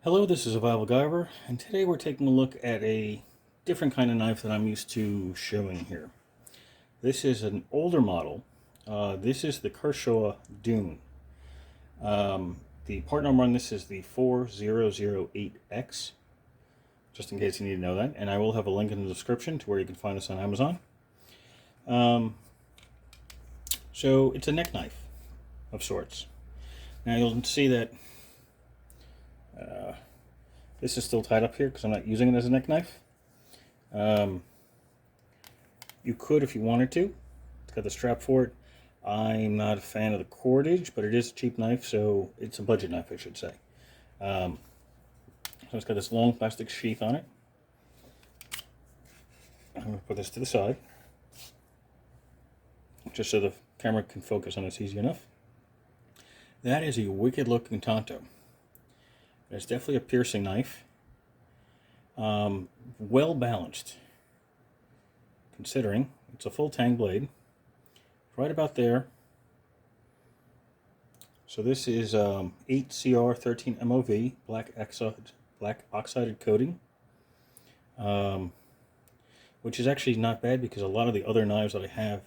Hello, this is Survival-gyver, and today we're taking a look at a different kind of knife that I'm used to showing here. This is an older model. This is the Kershaw Dune. The part number on this is the 4008X, just in case you need to know that, and I will have a link in the description to where you can find this on Amazon. So it's a neck knife of sorts. Now you'll see that this is still tied up here because I'm not using it as a neck knife. You could if you wanted to. It's got the strap for it. I'm not a fan of the cordage, but it is a cheap knife, so it's a budget knife, I should say. So it's got this long plastic sheath on it. I'm going to put this to the side, just so the camera can focus on this easy enough. That is a wicked looking Tonto. It's definitely a piercing knife. Well balanced, considering it's a full tang blade. Right about there. So this is 8CR13 MOV, black oxided coating, which is actually not bad because a lot of the other knives that I have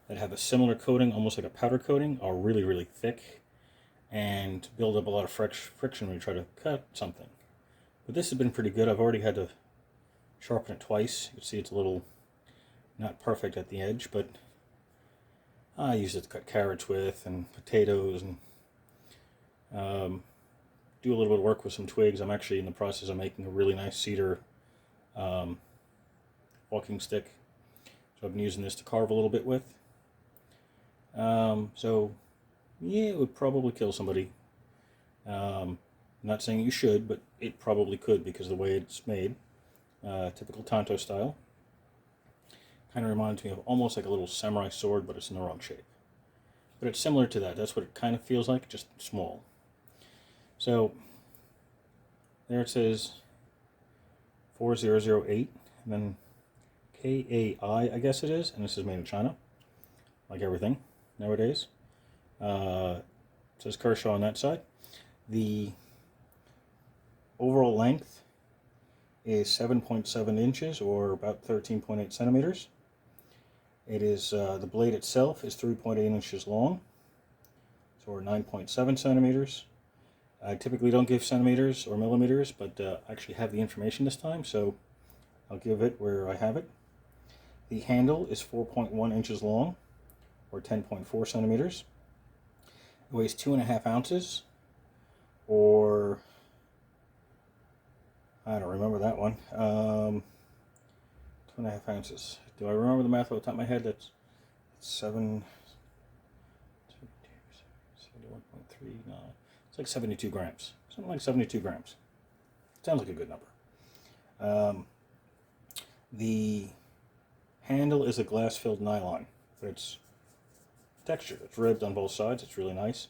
that have a similar coating, almost like a powder coating, are really, really thick and build up a lot of friction when you try to cut something. But this has been pretty good. I've already had to sharpen it twice. You can see it's a little not perfect at the edge, but I use it to cut carrots with and potatoes and do a little bit of work with some twigs. I'm actually in the process of making a really nice cedar walking stick. So I've been using this to carve a little bit with. So yeah, it would probably kill somebody. Not saying you should, but it probably could because of the way it's made. Typical Tonto style. Kind of reminds me of almost like a little samurai sword, but it's in the wrong shape. But it's similar to that. That's what it kind of feels like, just small. So there it says 4008, and then KAI, I guess it is, and this is made in China, like everything nowadays. It says Kershaw on that side. The overall length is 7.7 inches, or about 13.8 centimeters. It is the blade itself is 3.8 inches long, so we're 9.7 centimeters. I typically don't give centimeters or millimeters, but I actually have the information this time, so I'll give it where I have it. The handle is 4.1 inches long, or 10.4 centimeters. It weighs 2.5 ounces, or I don't remember that one. 2.5 ounces. Do I remember the math off the top of my head? That's 71.39. It's like 72 grams. Something like 72 grams. Sounds like a good number. The handle is a glass-filled nylon, but it's textured. It's ribbed on both sides. It's really nice.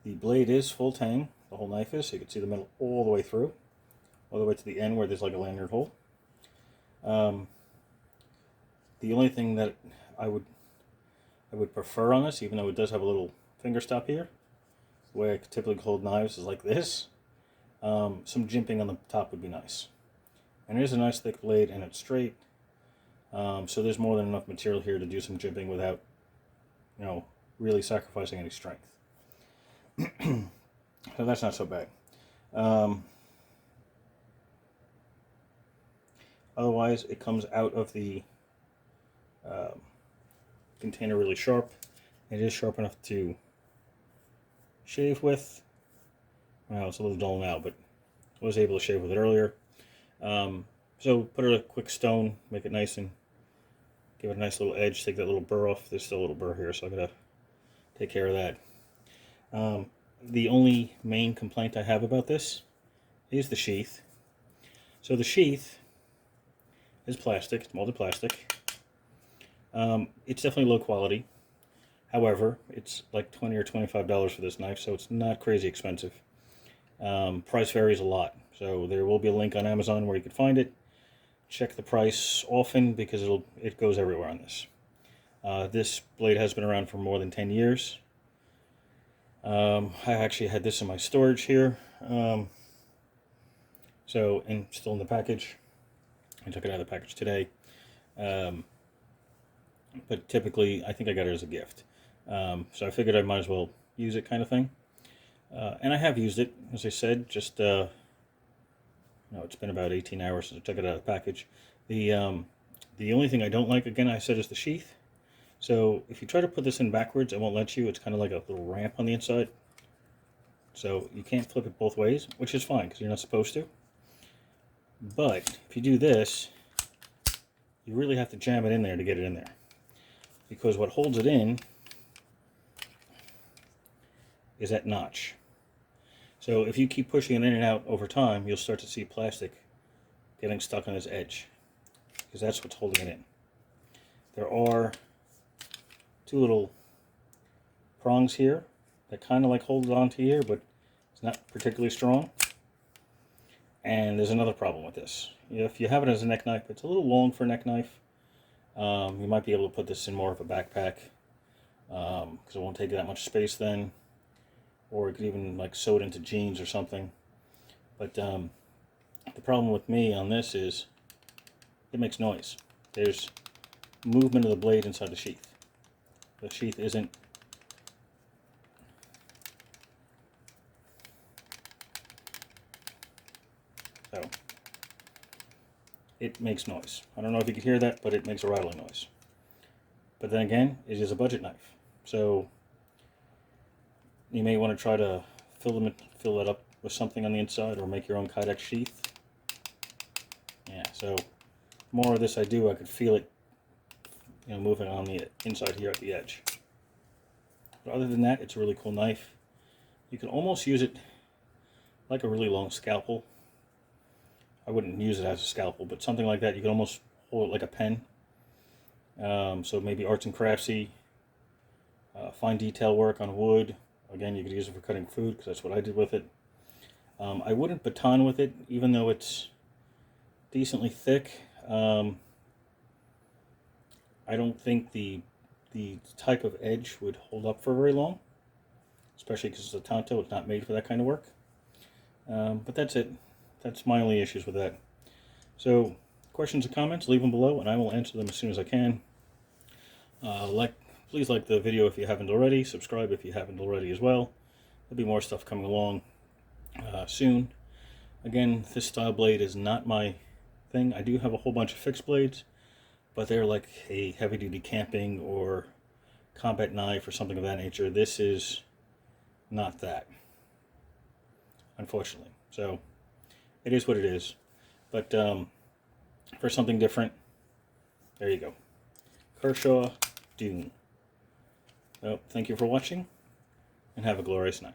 The blade is full tang. The whole knife is, so you can see the metal all the way through, all the way to the end where there's like a lanyard hole. The only thing that I would prefer on this, even though it does have a little finger stop here, the way I typically hold knives is like this. Some jimping on the top would be nice. And it is a nice thick blade, and it's straight. So there's more than enough material here to do some jimping without, really sacrificing any strength. So that's not so bad. Otherwise, it comes out of the container really sharp. It is sharp enough to shave with. Well, it's a little dull now, but I was able to shave with it earlier. So put it a quick stone, make it nice and give it a nice little edge. Take that little burr off. There's still a little burr here, so I gotta take care of that. The only main complaint I have about this is the sheath. So the sheath is plastic. It's molded plastic. It's definitely low quality. However, it's like $20 or $25 for this knife, so it's not crazy expensive. Price varies a lot, so there will be a link on Amazon where you can find it. Check the price often because it goes everywhere on this. This blade has been around for more than 10 years. I actually had this in my storage here. So, and still in the package. I took it out of the package today. But typically, I think I got it as a gift. So I figured I might as well use it, kind of thing. And I have used it, as I said, just, it's been about 18 hours since I took it out of the package. The only thing I don't like, again, I said, is the sheath. So if you try to put this in backwards, it won't let you. It's kind of like a little ramp on the inside. So you can't flip it both ways, which is fine because you're not supposed to. But if you do this, you really have to jam it in there to get it in there. Because what holds it in is that notch. So if you keep pushing it in and out over time, you'll start to see plastic getting stuck on this edge. Because that's what's holding it in. There are two little prongs here that kind of like hold it onto here, but it's not particularly strong. And there's another problem with this. If you have it as a neck knife, it's a little long for a neck knife. You might be able to put this in more of a backpack because it won't take that much space then. Or you could even like sew it into jeans or something. But the problem with me on this is it makes noise. There's movement of the blade inside the sheath. The sheath isn't so it makes noise. I don't know if you can hear that, but it makes a rattling noise. But then again, it is a budget knife, so you may want to try to fill it up with something on the inside, or make your own Kydex sheath. Yeah, so the more of this I do, I could feel it, moving on the inside here at the edge. But other than that, it's a really cool knife. You can almost use it like a really long scalpel. I wouldn't use it as a scalpel, but something like that. You can almost hold it like a pen. So maybe arts and craftsy, fine detail work on wood. Again, you could use it for cutting food, because that's what I did with it. I wouldn't baton with it, even though it's decently thick. I don't think the type of edge would hold up for very long, especially because it's a tanto. It's not made for that kind of work. But that's it. That's my only issues with that. So, questions and comments, leave them below, and I will answer them as soon as I can. Please like the video if you haven't already. Subscribe if you haven't already as well. There'll be more stuff coming along soon. Again, this style blade is not my thing. I do have a whole bunch of fixed blades, but they're like a heavy-duty camping or combat knife or something of that nature. This is not that, unfortunately. So it is what it is. But for something different, there you go. Kershaw Dune. So thank you for watching, and have a glorious night.